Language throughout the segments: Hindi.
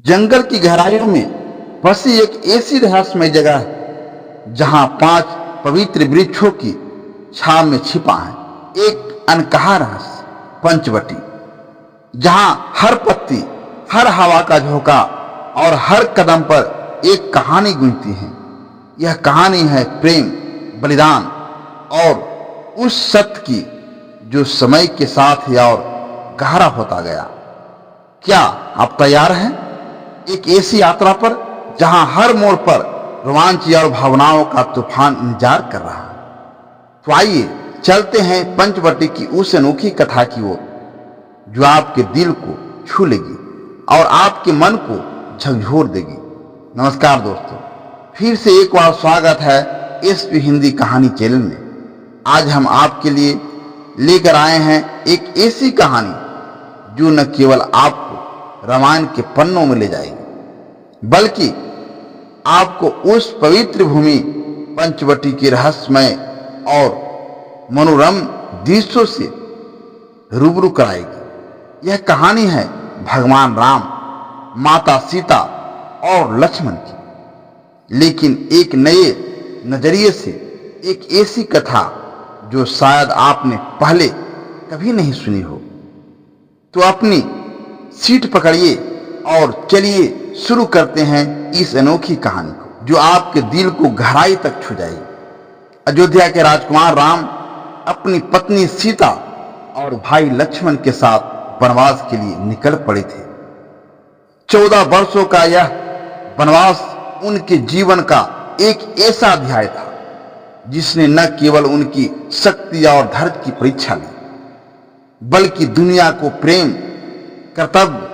जंगल की गहराइयों में बसी एक ऐसी रहस्यमय जगह है जहां 5 पवित्र वृक्षों की छाव में छिपा है एक अनकहा रहस्य, पंचवटी। जहां हर पत्ती, हर हवा का झोंका और हर कदम पर एक कहानी गूंजती है। यह कहानी है प्रेम, बलिदान और उस सत्य की जो समय के साथ ही और गहरा होता गया। क्या आप तैयार हैं एक ऐसी यात्रा पर जहां हर मोड़ पर रोमांच और भावनाओं का तूफान इंतजार कर रहा है? तो आइए चलते हैं पंचवटी की उस अनोखी कथा की ओर जो आपके दिल को छू लेगी और आपके मन को झकझोर देगी। नमस्कार दोस्तों, फिर से एक बार स्वागत है एसपी हिंदी कहानी चैनल में। आज हम आपके लिए लेकर आए हैं एक ऐसी कहानी जो न केवल आपको रामायण के पन्नों में ले जाएगी बल्कि आपको उस पवित्र भूमि पंचवटी के रहस्यमय और मनोरम दृश्यों से रूबरू कराएगी। यह कहानी है भगवान राम, माता सीता और लक्ष्मण की, लेकिन एक नए नजरिए से। एक ऐसी कथा जो शायद आपने पहले कभी नहीं सुनी हो। तो अपनी सीट पकड़िए और चलिए शुरू करते हैं इस अनोखी कहानी को जो आपके दिल को गहराई तक छू जाएगी। अयोध्या के राजकुमार राम अपनी पत्नी सीता और भाई लक्ष्मण के साथ वनवास के लिए निकल पड़े थे। 14 वर्षों का यह वनवास उनके जीवन का एक ऐसा अध्याय था जिसने न केवल उनकी शक्ति और धैर्य की परीक्षा ली बल्कि दुनिया को प्रेम, कर्तव्य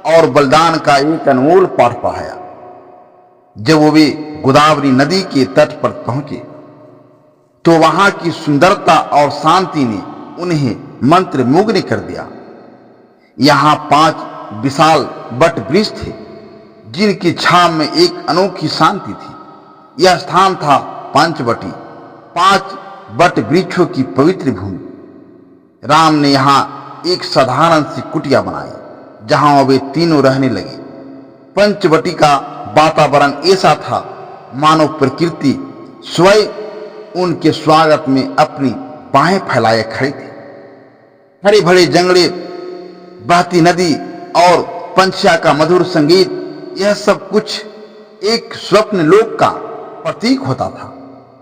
और बलिदान का एक अनमोल पाठ पढ़ाया। जब वे गोदावरी नदी के तट पर पहुंचे तो वहां की सुंदरता और शांति ने उन्हें मंत्रमुग्ध कर दिया। यहां 5 विशाल वट वृक्ष थे जिनकी छाव में एक अनोखी शांति थी। यह स्थान था पंचवटी, 5 वट वृक्षों की पवित्र भूमि। राम ने यहां एक साधारण सी कुटिया बनाई जहां वे तीनों रहने लगे। पंचवटी का वातावरण ऐसा था मानो प्रकृति स्वयं उनके स्वागत में अपनी बाहें फैलाए खड़ी थी। हरे भरे जंगले, बहती नदी और पंछियों का मधुर संगीत, यह सब कुछ एक स्वप्न लोक का प्रतीक होता था।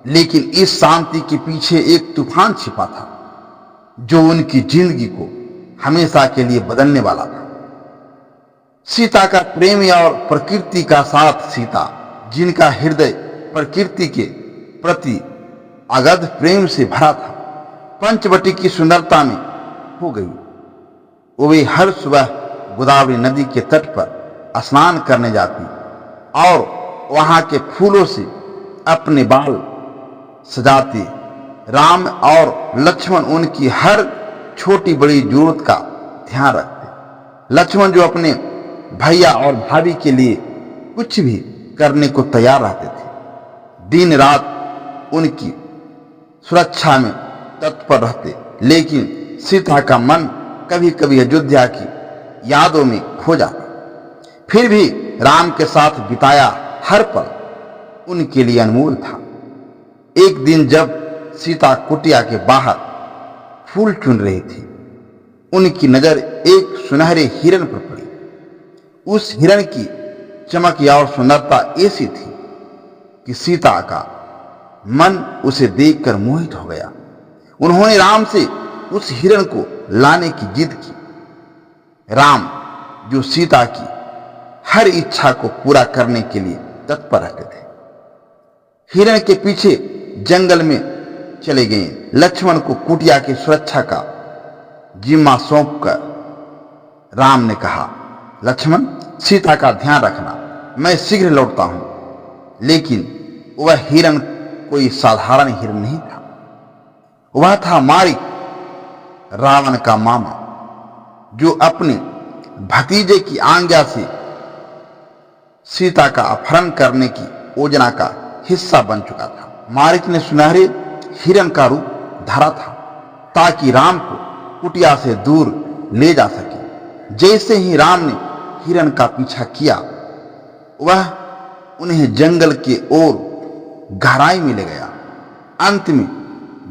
लेकिन इस शांति के पीछे एक तूफान छिपा था जो उनकी जिंदगी को हमेशा के लिए बदलने वाला था। सीता का प्रेम और प्रकृति का साथ। सीता जिनका हृदय प्रकृति के प्रति अगाध प्रेम से भरा था, पंचवटी की सुंदरता में हो गई। वे हर सुबह गोदावरी नदी के तट पर स्नान करने जाती और वहां के फूलों से अपने बाल सजाती। राम और लक्ष्मण उनकी हर छोटी बड़ी जरूरत का ध्यान रखते। लक्ष्मण जो अपने भैया और भाभी के लिए कुछ भी करने को तैयार रहते थे। दिन रात उनकी सुरक्षा में तत्पर रहते। लेकिन सीता का मन कभी कभी अयोध्या की यादों में खो जाता। फिर भी राम के साथ बिताया हर पल उनके लिए अनमोल था। एक दिन जब सीता कुटिया के बाहर फूल चुन रही थी, उनकी नजर एक सुनहरे हिरण पर पड़ी। उस हिरण की चमक और सुंदरता ऐसी थी कि सीता का मन उसे देखकर मोहित हो गया। उन्होंने राम से उस हिरण को लाने की जिद की। राम जो सीता की हर इच्छा को पूरा करने के लिए तत्पर रहते थे, हिरण के पीछे जंगल में चले गए। लक्ष्मण को कुटिया की सुरक्षा का जिम्मा सौंपकर राम ने कहा, लक्ष्मण, सीता का ध्यान रखना, मैं शीघ्र लौटता हूं। लेकिन वह हिरण कोई साधारण हिरण नहीं था। वह था मारीक, रावण का मामा, जो अपने भतीजे की आज्ञा से सीता का अपहरण करने की योजना का हिस्सा बन चुका था। मारीक ने सुनहरे हिरण का रूप धरा था ताकि राम को कुटिया से दूर ले जा सके। जैसे ही राम ने हिरण का पीछा किया, वह उन्हें जंगल की ओर गहराई में ले गया। अंत में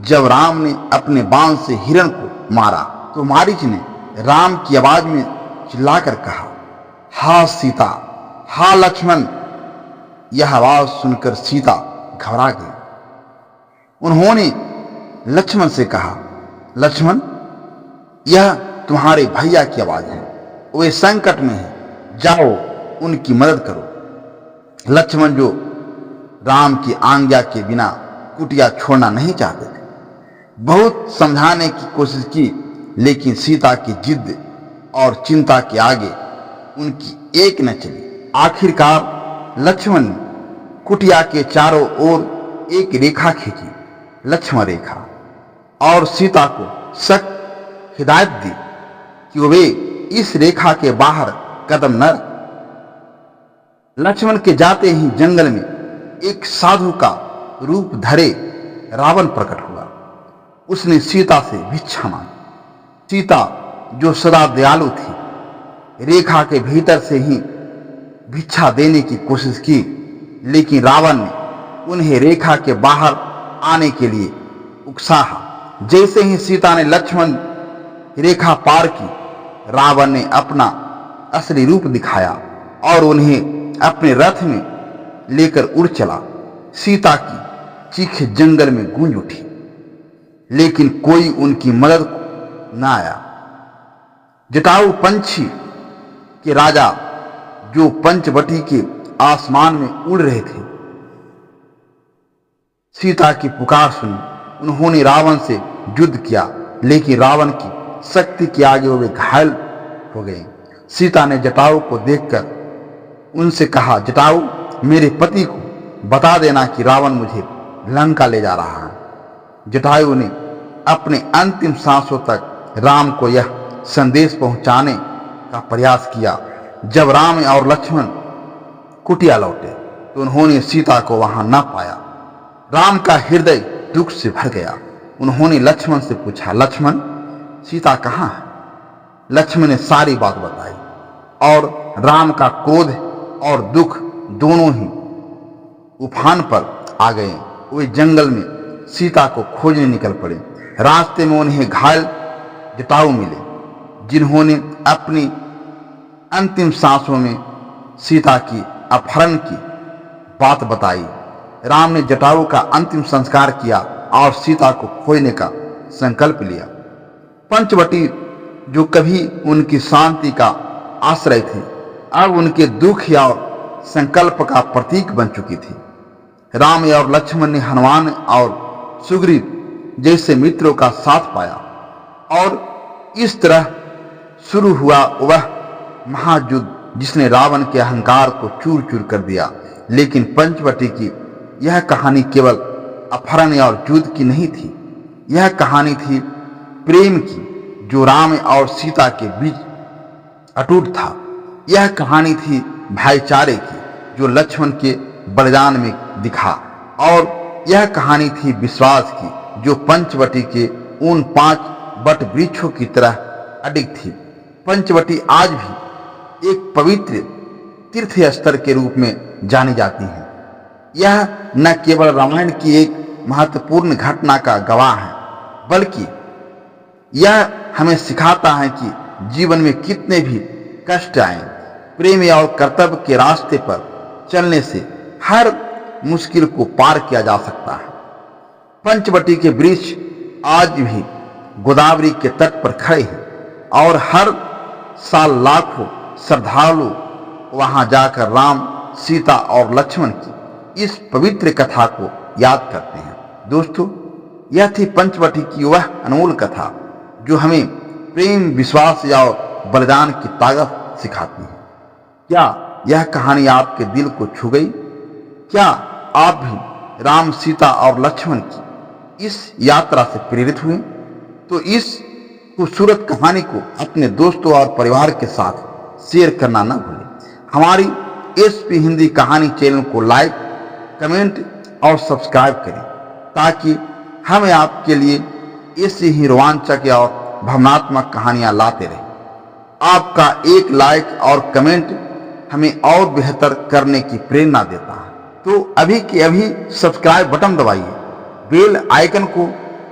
जब राम ने अपने बाण से हिरण को मारा तो मारीच ने राम की आवाज में चिल्लाकर कहा, हा सीता, हा लक्ष्मण। यह आवाज सुनकर सीता घबरा गई। उन्होंने लक्ष्मण से कहा, लक्ष्मण, यह तुम्हारे भैया की आवाज है, वे संकट में हैं, जाओ उनकी मदद करो। लक्ष्मण जो राम की आज्ञा के बिना कुटिया छोड़ना नहीं चाहते थे, बहुत समझाने की कोशिश की, लेकिन सीता की जिद और चिंता के आगे उनकी एक न चली। आखिरकार लक्ष्मण ने कुटिया के चारों ओर एक रेखा खींची, लक्ष्मण रेखा, और सीता को सख्त हिदायत दी कि वे इस रेखा के बाहर कदम न रखें। लक्ष्मण के जाते ही जंगल में एक साधु का रूप धरे रावण प्रकट हुआ। उसने सीता से भिक्षा मांगी। सीता जो सदा दयालु थी, रेखा के भीतर से ही भिक्षा देने की कोशिश की, लेकिन रावण ने उन्हें रेखा के बाहर आने के लिए उकसाहा। जैसे ही सीता ने लक्ष्मण रेखा पार की, रावण ने अपना असली रूप दिखाया और उन्हें अपने रथ में लेकर उड़ चला। सीता की चीखें जंगल में गूंज उठी, लेकिन कोई उनकी मदद को न आया। जटायु पंछी के राजा जो पंचवटी के आसमान में उड़ रहे थे, सीता की पुकार सुनी। उन्होंने रावण से युद्ध किया, लेकिन रावण की शक्ति के आगे वे घायल हो गए। सीता ने जटायु को देखकर उनसे कहा, जटायु, मेरे पति को बता देना कि रावण मुझे लंका ले जा रहा है। जटायु ने अपने अंतिम सांसों तक राम को यह संदेश पहुंचाने का प्रयास किया। जब राम और लक्ष्मण कुटिया लौटे तो उन्होंने सीता को वहां न पाया। राम का हृदय दुख से भर गया। उन्होंने लक्ष्मण से पूछा, लक्ष्मण, सीता कहाँ है? लक्ष्मण ने सारी बात बताई और राम का क्रोध और दुख दोनों ही उफान पर आ गए। वे जंगल में सीता को खोजने निकल पड़े। रास्ते में उन्हें घायल जटायु मिले, जिन्होंने अपनी अंतिम सांसों में सीता की अपहरण की बात बताई। राम ने जटायु का अंतिम संस्कार किया और सीता को खोजने का संकल्प लिया। पंचवटी जो कभी उनकी शांति का आश्रय थे, अब उनके दुख और संकल्प का प्रतीक बन चुकी थी। राम और लक्ष्मण ने हनुमान और सुग्रीव जैसे मित्रों का साथ पाया और इस तरह शुरू हुआ वह महायुद्ध जिसने रावण के अहंकार को चूर चूर कर दिया। लेकिन पंचवटी की यह कहानी केवल अपहरण और युद्ध की नहीं थी, यह कहानी थी प्रेम की जो राम और सीता के बीच अटूट था। यह कहानी थी भाईचारे की जो लक्ष्मण के बलिदान में दिखा, और यह कहानी थी विश्वास की जो पंचवटी के उन 5 बट वृक्षों की तरह अडिग थी। पंचवटी आज भी एक पवित्र तीर्थ स्थल के रूप में जानी जाती है। यह न केवल रामायण की एक महत्वपूर्ण घटना का गवाह है, बल्कि यह हमें सिखाता है कि जीवन में कितने भी कष्ट आए, प्रेम और कर्तव्य के रास्ते पर चलने से हर मुश्किल को पार किया जा सकता है। पंचवटी के वृक्ष आज भी गोदावरी के तट पर खड़े हैं और हर साल लाखों श्रद्धालु वहां जाकर राम, सीता और लक्ष्मण की इस पवित्र कथा को याद करते हैं। दोस्तों, यह थी पंचवटी की वह अनमोल कथा जो हमें प्रेम, विश्वास और बलिदान की ताकत सिखाती है। क्या यह कहानी आपके दिल को छू गई? क्या आप भी राम, सीता और लक्ष्मण की इस यात्रा से प्रेरित हुए? तो इस खूबसूरत कहानी को अपने दोस्तों और परिवार के साथ शेयर करना न भूलें। हमारी एसपी हिंदी कहानी चैनल को लाइक, कमेंट और सब्सक्राइब करें ताकि हम आपके लिए ऐसी ही रोमांचक और भावनात्मक कहानियां लाते रहें। आपका एक लाइक और कमेंट हमें और बेहतर करने की प्रेरणा देता है। तो अभी के अभी सब्सक्राइब बटन दबाइए, बेल आइकन को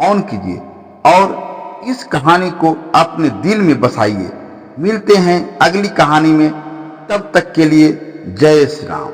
ऑन कीजिए और इस कहानी को अपने दिल में बसाइए। मिलते हैं अगली कहानी में, तब तक के लिए जय श्री राम।